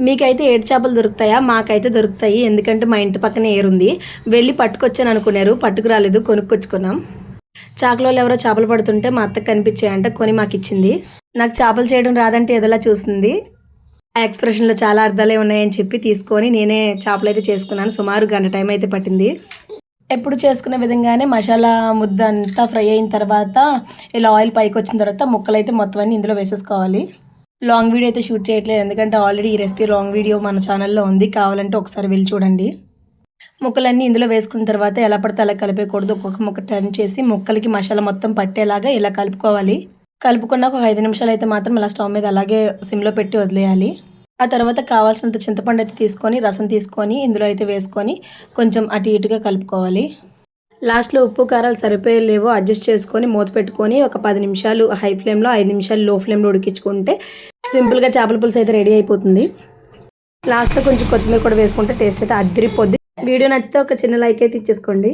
మీకైతే ఏడు చేపలు దొరుకుతాయా? మాకైతే దొరుకుతాయి. ఎందుకంటే మా ఇంటి పక్కనే ఏరుంది. వెళ్ళి పట్టుకొచ్చాను అనుకున్నారు, పట్టుకురాలేదు, కొనుక్కొచ్చుకున్నాం. చాకలోళ్ళు ఎవరో చేపలు పడుతుంటే మా అత్తకు కనిపించాయంట, కొని మాకు ఇచ్చింది. నాకు చేపలు చేయడం రాదంటే ఏదోలా చూస్తుంది. ఆ ఎక్స్ప్రెషన్లో చాలా అర్థాలే ఉన్నాయని చెప్పి తీసుకొని నేనే చేపలు అయితే చేసుకున్నాను. సుమారు గంట టైం అయితే పట్టింది. ఎప్పుడు చేసుకునే విధంగానే మసాలా ముద్ద అంతా ఫ్రై అయిన తర్వాత ఇలా ఆయిల్ పైకి వచ్చిన తర్వాత ముక్కలు అయితే మొత్తం అన్నీ ఇందులో వేసేసుకోవాలి. లాంగ్ వీడియో అయితే షూట్ చేయట్లేదు, ఎందుకంటే ఆల్రెడీ ఈ రెసిపీ లాంగ్ వీడియో మన ఛానల్లో ఉంది, కావాలంటే ఒకసారి వెళ్ళి చూడండి. ముక్కలన్నీ ఇందులో వేసుకున్న తర్వాత ఎలా పడితే అలా కలిపేయకూడదు. ఒక్కొక్క ముక్క టర్న్ చేసి ముక్కలకి మసాలా మొత్తం పట్టేలాగా ఇలా కలుపుకోవాలి. కలుపుకున్నాక ఒక 5 నిమిషాలు అయితే మాత్రం ఇలా స్టవ్ మీద అలాగే సిమ్లో పెట్టి వదిలేయాలి. ఆ తర్వాత కావాల్సినంత చింతపండు అయితే తీసుకొని, రసం తీసుకొని ఇందులో అయితే వేసుకొని కొంచెం అటు ఇటుగా కలుపుకోవాలి. లాస్ట్లో ఉప్పు కారాలు సరిపోయేలేవో అడ్జస్ట్ చేసుకొని మూత పెట్టుకొని ఒక 10 నిమిషాలు హై ఫ్లేమ్లో, 5 నిమిషాలు లో ఫ్లేమ్లో ఉడికించుకుంటే సింపుల్గా చేపల పులుసు అయితే రెడీ అయిపోతుంది. లాస్ట్లో కొంచెం కొత్తిమీర కూడా వేసుకుంటే టేస్ట్ అయితే అదిరిపోద్ది. వీడియో నచ్చితే ఒక చిన్న లైక్ అయితే ఇచ్చేసుకోండి.